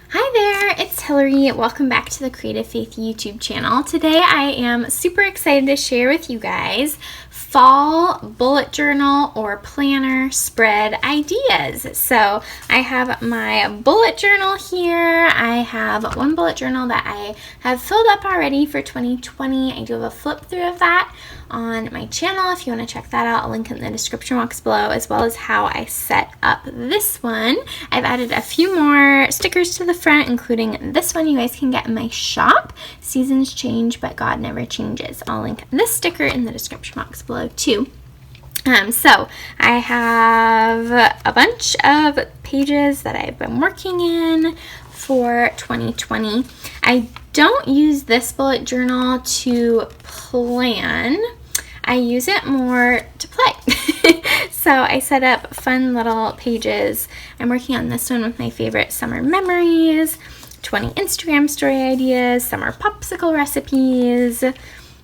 Hi there, it's Hillary. Welcome back to the Creative Faith YouTube channel. Today I am super excited to share with you guys fall bullet journal or planner spread ideas. So I have my bullet journal here. I have one bullet journal that I have filled up already for 2020. I do have a flip through of that on my channel. If you want to check that out, I'll link it in the description box below, as well as how I set up this one. I've added a few more stickers to the front, including this one you guys can get in my shop. Seasons change, but God never changes. I'll link this sticker in the description box below too. So I have a bunch of pages that I've been working in for 2020. I don't use this bullet journal to plan. I use it more to play. So I set up fun little pages. I'm working on this one with my favorite summer memories, 20 Instagram story ideas, summer popsicle recipes,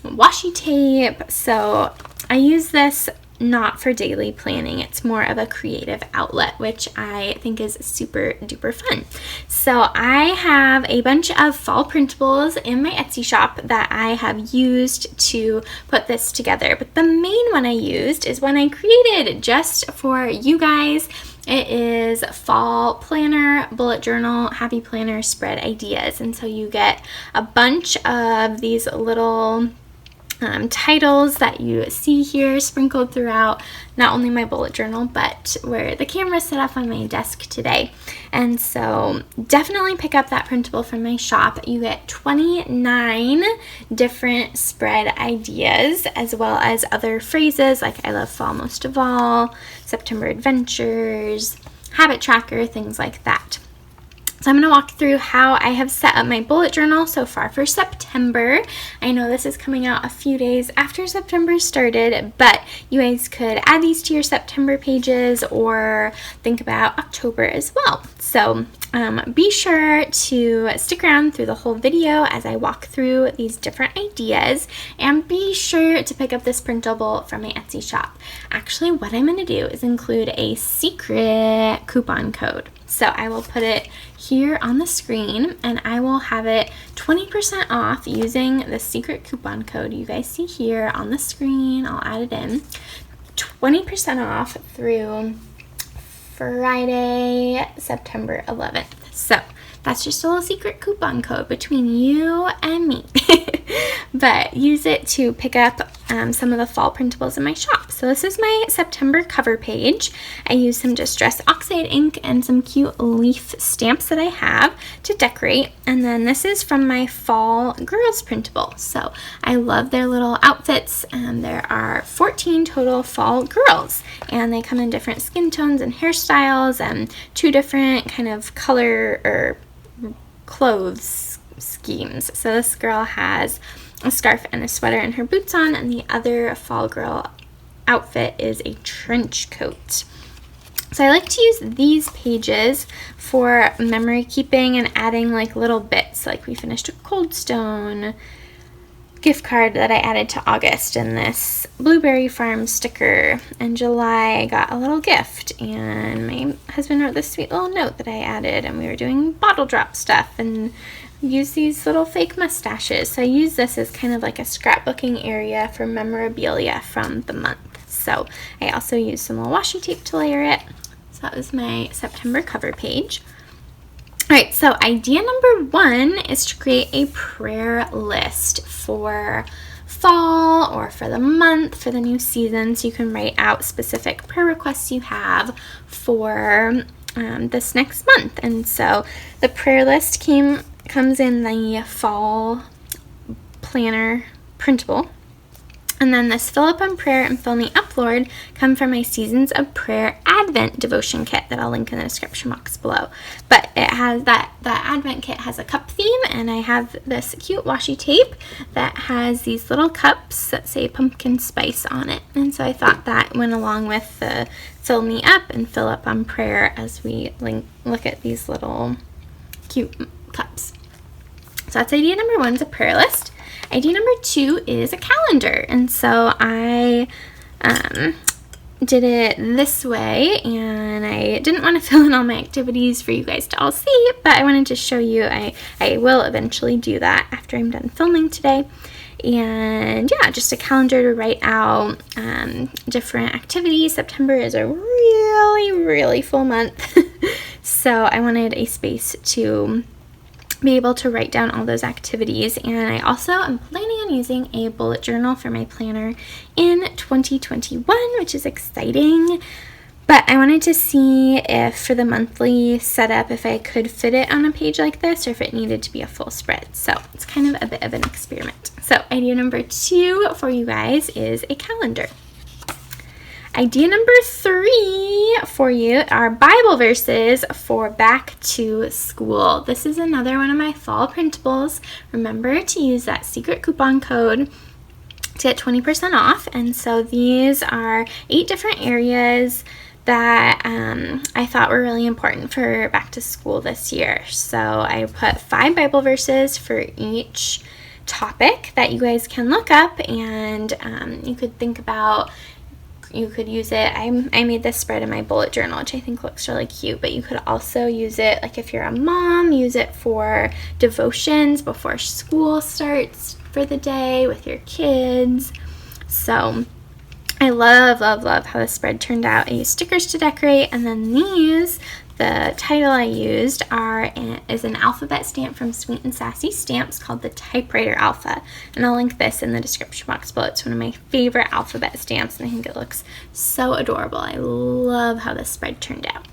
washi tape. So I use this not for daily planning. It's more of a creative outlet, which I think is super duper fun. So I have a bunch of fall printables in my Etsy shop that I have used to put this together. But the main one I used is one I created just for you guys. It is fall planner, bullet journal, happy planner spread ideas. And so you get a bunch of these little titles that you see here sprinkled throughout not only my bullet journal, but where the camera is set up on my desk today. And so definitely pick up that printable from my shop. You get 29 different spread ideas, as well as other phrases like I love fall most of all, September adventures, habit tracker, things like that. So I'm going to walk through how I have set up my bullet journal so far for September. I know this is coming out a few days after September started, but you guys could add these to your September pages or think about October as well. So be sure to stick around through the whole video as I walk through these different ideas, and be sure to pick up this printable from my Etsy shop. Actually, what I'm going to do is include a secret coupon code. So I will put it here on the screen, and I will have it 20% off using the secret coupon code you guys see here on the screen. I'll add it in. 20% off through Friday, September 11th. So that's just a little secret coupon code between you and me. But use it to pick up some of the fall printables in my shop. So this is my September cover page. I use some Distress Oxide ink and some cute leaf stamps that I have to decorate. And then this is from my fall girls printable. So I love their little outfits. There are 14 total fall girls, and they come in different skin tones and hairstyles and 2 different kind of color or clothes schemes. So this girl has a scarf and a sweater and her boots on, and the other fall girl outfit is a trench coat. So I like to use these pages for memory keeping and adding like little bits. Like we finished a Cold Stone gift card that I added to August, and this Blueberry Farm sticker. In July I got a little gift, and my husband wrote this sweet little note that I added, and we were doing bottle drop stuff and use these little fake mustaches. So I use this as kind of like a scrapbooking area for memorabilia from the month. So I also used some little washi tape to layer it. So that was my September cover page. Alright, so idea number 1 is to create a prayer list for fall or for the month, for the new season. So you can write out specific prayer requests you have for this next month. And so the prayer list comes in the fall planner printable. And then this Fill Up on Prayer and Fill Me Up, Lord come from my Seasons of Prayer Advent devotion kit that I'll link in the description box below. But it has that Advent kit has a cup theme, and I have this cute washi tape that has these little cups that say pumpkin spice on it. And so I thought that went along with the Fill Me Up and Fill Up on Prayer as we look at these little cute cups. So that's idea number 1, is a prayer list. Idea number 2 is a calendar. And so I did it this way, and I didn't want to fill in all my activities for you guys to all see, but I wanted to show you. I will eventually do that after I'm done filming today. And yeah, just a calendar to write out different activities. September is a really full month. So I wanted a space to be able to write down all those activities. And I also am planning on using a bullet journal for my planner in 2021, which is exciting. But I wanted to see if for the monthly setup, if I could fit it on a page like this or if it needed to be a full spread. So it's kind of a bit of an experiment. So idea number 2 for you guys is a calendar. Idea number 3 for you are Bible verses for back to school. This is another one of my fall printables. Remember to use that secret coupon code to get 20% off. And so these are 8 different areas that I thought were really important for back to school this year. So I put 5 Bible verses for each topic that you guys can look up, and you could think about, you could use it. I made this spread in my bullet journal, which I think looks really cute, but you could also use it, like if you're a mom, use it for devotions before school starts for the day with your kids. So I love how the spread turned out. I used stickers to decorate, and then these, the title I used is an alphabet stamp from Sweet and Sassy Stamps called the Typewriter Alpha, and I'll link this in the description box below. It's one of my favorite alphabet stamps, and I think it looks so adorable. I love how this spread turned out.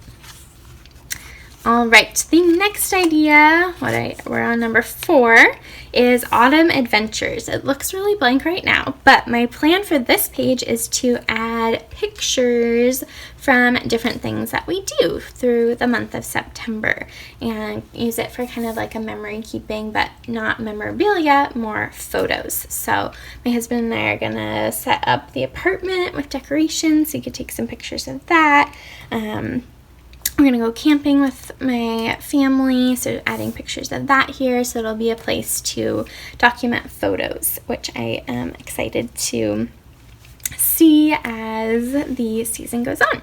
All right, the next idea, we're on number 4, is Autumn Adventures. It looks really blank right now, but my plan for this page is to add pictures from different things that we do through the month of September and use it for kind of like a memory keeping, but not memorabilia, more photos. So my husband and I are gonna set up the apartment with decorations so you could take some pictures of that. We're going to go camping with my family, so adding pictures of that here, so it'll be a place to document photos, which I am excited to see as the season goes on. All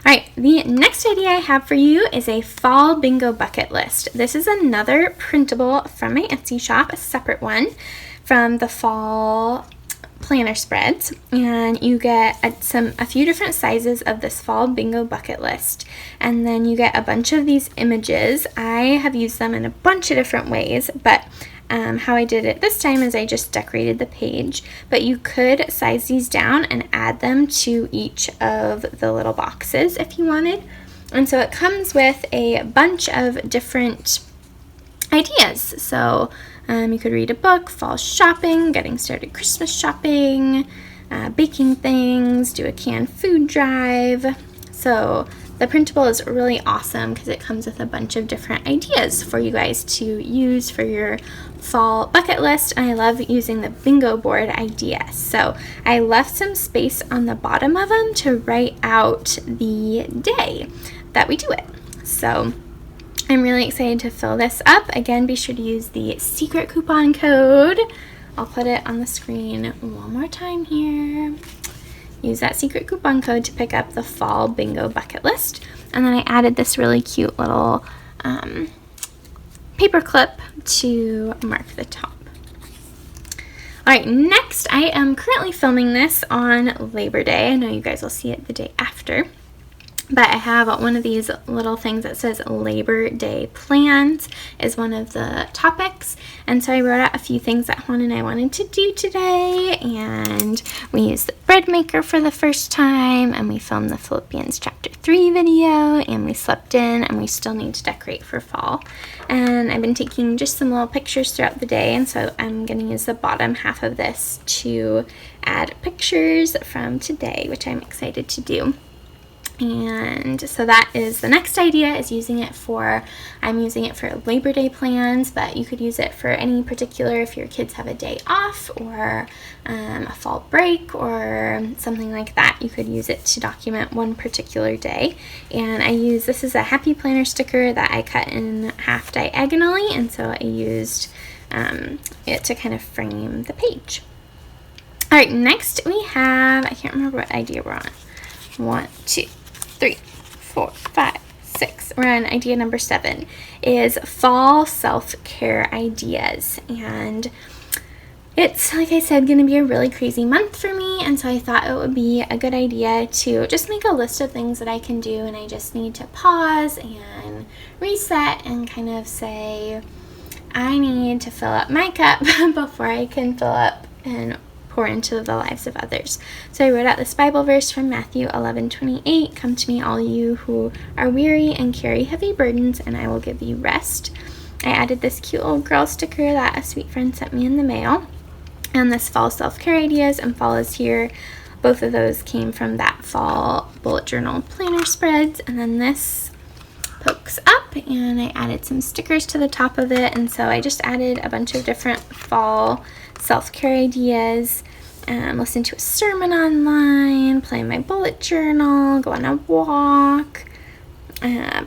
right, the next idea I have for you is a fall bingo bucket list. This is another printable from my Etsy shop, a separate one from the fall planner spreads, and you get a few different sizes of this fall bingo bucket list, and then you get a bunch of these images. I have used them in a bunch of different ways, but how I did it this time is I just decorated the page, but you could size these down and add them to each of the little boxes if you wanted. And so it comes with a bunch of different ideas. So you could read a book, fall shopping, getting started Christmas shopping, baking things, do a canned food drive. So the printable is really awesome because it comes with a bunch of different ideas for you guys to use for your fall bucket list. And I love using the bingo board idea. So I left some space on the bottom of them to write out the day that we do it. So I'm really excited to fill this up. Again, be sure to use the secret coupon code. I'll put it on the screen one more time here. Use that secret coupon code to pick up the fall bingo bucket list. And then I added this really cute little paper clip to mark the top. All right, next I am currently filming this on Labor Day. I know you guys will see it the day after. But I have one of these little things that says Labor Day plans is one of the topics. And so I wrote out a few things that Juan and I wanted to do today. And we used the bread maker for the first time. And we filmed the Philippians chapter 3 video. And we slept in. And we still need to decorate for fall. And I've been taking just some little pictures throughout the day. And so I'm going to use the bottom half of this to add pictures from today, which I'm excited to do. And so that is the next idea, is using it for, I'm using it for Labor Day plans, but you could use it for any particular, if your kids have a day off or a fall break or something like that, you could use it to document one particular day. And this is a Happy Planner sticker that I cut in half diagonally, and so I used it to kind of frame the page. All right, next we have, I can't remember what idea we're on. 1, 2, 3, 4, 5, 6. We're on idea number 7 is fall self-care ideas. And it's, like I said, going to be a really crazy month for me, and so I thought it would be a good idea to just make a list of things that I can do, and I just need to pause and reset and kind of say, I need to fill up my cup before I can fill up and pour into the lives of others. So I wrote out this Bible verse from Matthew 11:28, "Come to me, all you who are weary and carry heavy burdens, and I will give you rest." I added this cute little girl sticker that a sweet friend sent me in the mail. And this fall self-care ideas and fall is here. Both of those came from that fall bullet journal planner spreads. And then this pokes up, and I added some stickers to the top of it. And so I just added a bunch of different fall self-care ideas. Listen to a sermon online, play my bullet journal, go on a walk,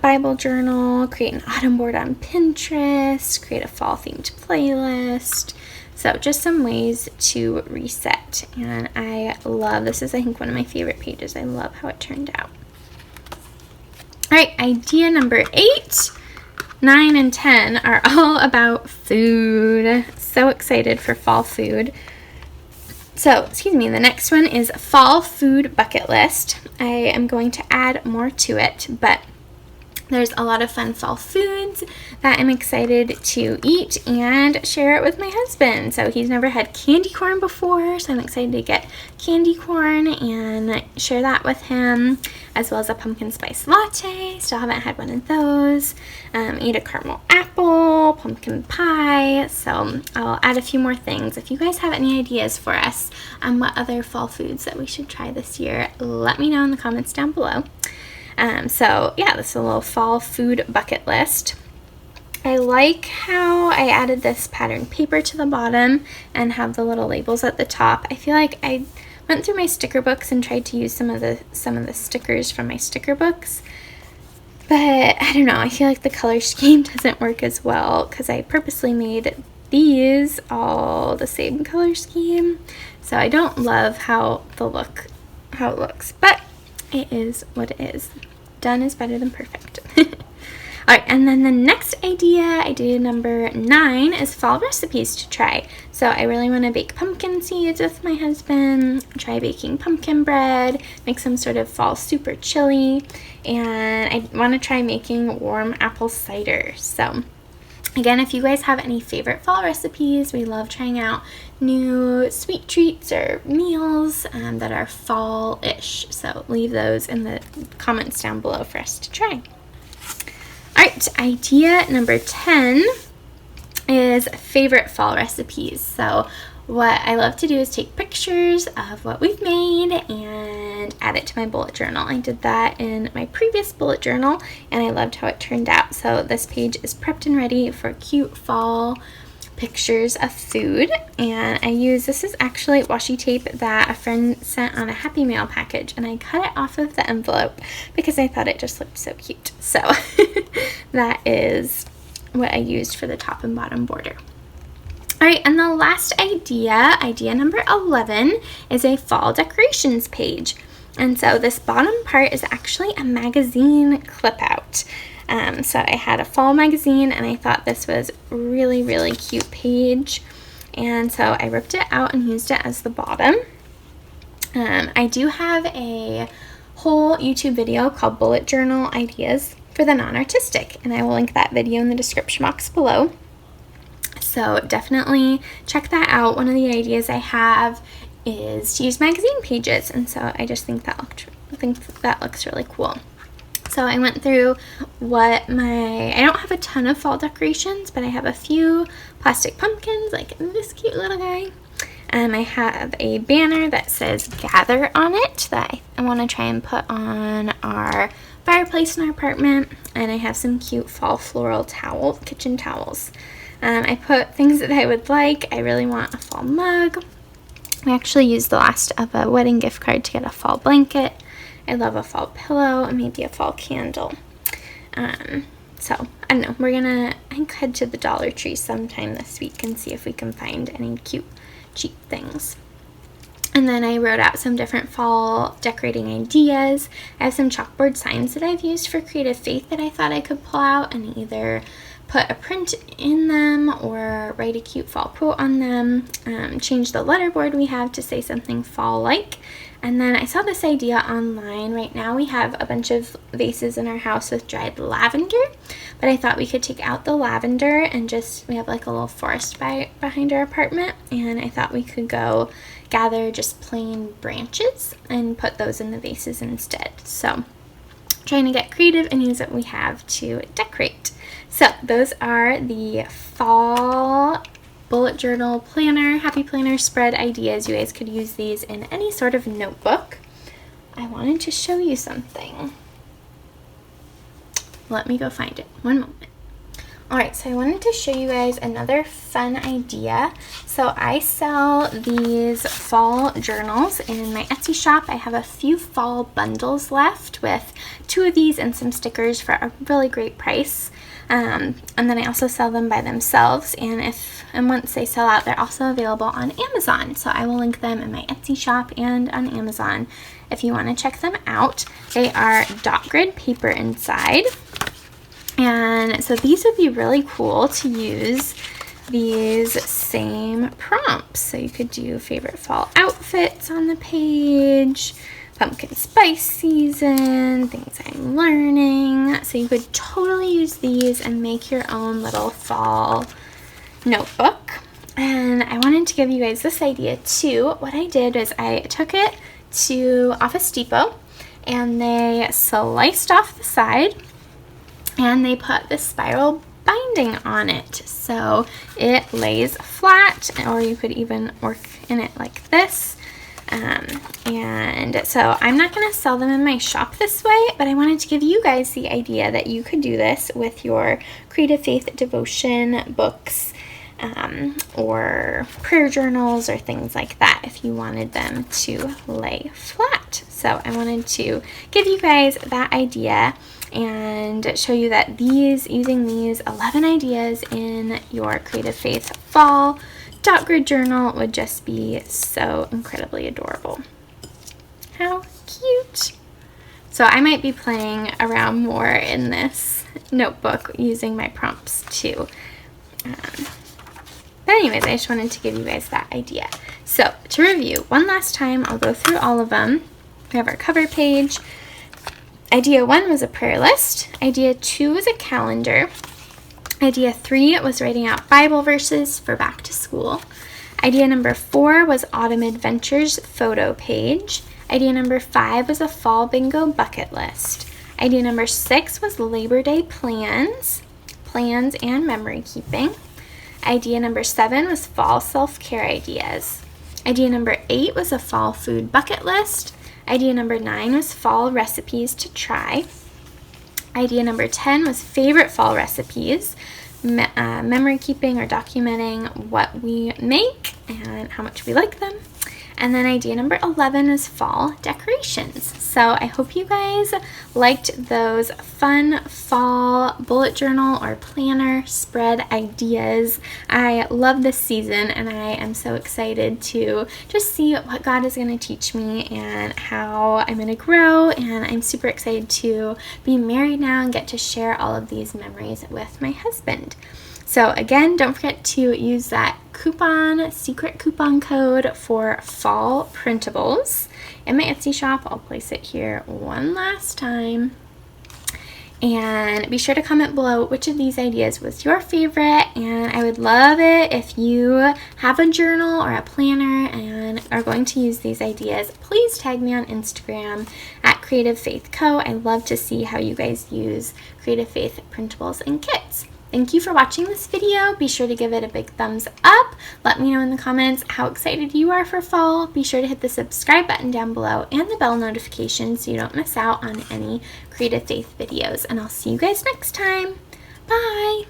Bible journal, create an autumn board on Pinterest, create a fall themed playlist. So just some ways to reset, and I love, this is I think one of my favorite pages. I love how it turned out. All right, idea number 8, 9, and 10 are all about food. So excited for fall food. So, the next one is fall food bucket list. I am going to add more to it, but there's a lot of fun fall foods that I'm excited to eat and share it with my husband. So he's never had candy corn before, so I'm excited to get candy corn and share that with him, as well as a pumpkin spice latte. Still haven't had one of those. Eat a caramel apple, pumpkin pie. So I'll add a few more things. If you guys have any ideas for us on what other fall foods that we should try this year, let me know in the comments down below. This is a little fall food bucket list. I like how I added this patterned paper to the bottom and have the little labels at the top. I feel like I went through my sticker books and tried to use some of the stickers from my sticker books, but I don't know, I feel like the color scheme doesn't work as well because I purposely made these all the same color scheme. So I don't love how it looks, but it is what it is. Done is better than perfect. Alright, and then the next idea number 9, is fall recipes to try. So I really want to bake pumpkin seeds with my husband, try baking pumpkin bread, make some sort of fall super chili, and I want to try making warm apple cider. So again, if you guys have any favorite fall recipes, we love trying out new sweet treats or meals that are fall-ish. So leave those in the comments down below for us to try. Alright, idea number 10 is favorite fall recipes. So what I love to do is take pictures of what we've made and add it to my bullet journal. I did that in my previous bullet journal, and I loved how it turned out. So this page is prepped and ready for cute fall pictures of food, and this is actually washi tape that a friend sent on a Happy Mail package, and I cut it off of the envelope because I thought it just looked so cute. So that is what I used for the top and bottom border. Alright, and the last idea number 11, is a fall decorations page. And so this bottom part is actually a magazine clip out. So I had a fall magazine, and I thought this was really, really cute page. And so I ripped it out and used it as the bottom. I do have a whole YouTube video called Bullet Journal Ideas for the Non-Artistic, and I will link that video in the description box below. So definitely check that out. One of the ideas I have is to use magazine pages, and so I just think that looks really cool. So I went through I don't have a ton of fall decorations, but I have a few plastic pumpkins, like this cute little guy. I have a banner that says "Gather" on it that I want to try and put on our fireplace in our apartment, and I have some cute fall floral kitchen towels. I put things that I would like. I really want a fall mug. We actually used the last of a wedding gift card to get a fall blanket. I love a fall pillow and maybe a fall candle. So, I don't know. We're gonna, I think, head to the Dollar Tree sometime this week and see if we can find any cute, cheap things. And then I wrote out some different fall decorating ideas. I have some chalkboard signs that I've used for Creative Faith that I thought I could pull out and either put a print in them or write a cute fall quote on them. Change the letterboard we have to say something fall-like. And then I saw this idea online. Right now we have a bunch of vases in our house with dried lavender, but I thought we could take out the lavender and we have like a little forest behind our apartment, and I thought we could go gather just plain branches and put those in the vases instead. So trying to get creative and use what we have to decorate. So those are the fall bullet journal planner, happy planner spread ideas. You guys could use these in any sort of notebook. I wanted to show you something. Let me go find it. One moment. Alright, so I wanted to show you guys another fun idea. So I sell these fall journals in my Etsy shop. I have a few fall bundles left with 2 of these and some stickers for a really great price. And then I also sell them by themselves, and once they sell out, they're also available on Amazon. So I will link them in my Etsy shop and on Amazon if you want to check them out. They are dot grid paper inside, and so these would be really cool to use these same prompts. So you could do favorite fall outfits on the page, pumpkin spice season, things I'm learning. So you could totally use these and make your own little fall notebook. And I wanted to give you guys this idea too. What I did was I took it to Office Depot and they sliced off the side and they put this spiral binding on it so it lays flat, or you could even work in it like this. And so I'm not going to sell them in my shop this way, but I wanted to give you guys the idea that you could do this with your Creative Faith devotion books, or prayer journals or things like that if you wanted them to lay flat. So I wanted to give you guys that idea and show you that using these 11 ideas in your Creative Faith fall dot grid journal would just be so incredibly adorable. How cute! So I might be playing around more in this notebook using my prompts too. But anyways, I just wanted to give you guys that idea. So to review one last time, I'll go through all of them. We have our cover page. Idea 1 was a prayer list. Idea 2 was a calendar. Idea 3 was writing out Bible verses for back to school. Idea number 4 was Autumn Adventures photo page. Idea number 5 was a fall bingo bucket list. Idea number 6 was Labor Day plans and memory keeping. Idea number 7 was fall self-care ideas. Idea number 8 was a fall food bucket list. Idea number 9 was fall recipes to try. Idea number 10 was favorite fall recipes, memory keeping or documenting what we make and how much we like them. And then idea number 11 was fall decorations. So I hope you guys liked those fun fall bullet journal or planner spread ideas. I love this season and I am so excited to just see what God is going to teach me and how I'm going to grow. And I'm super excited to be married now and get to share all of these memories with my husband. So again, don't forget to use that secret coupon code for fall printables in my Etsy shop. I'll place it here one last time. And be sure to comment below which of these ideas was your favorite. And I would love it if you have a journal or a planner and are going to use these ideas. Please tag me on Instagram at Creative Faith Co. I love to see how you guys use Creative Faith printables and kits. Thank you for watching this video. Be sure to give it a big thumbs up. Let me know in the comments how excited you are for fall. Be sure to hit the subscribe button down below and the bell notification so you don't miss out on any Creative Faith videos. And I'll see you guys next time. Bye!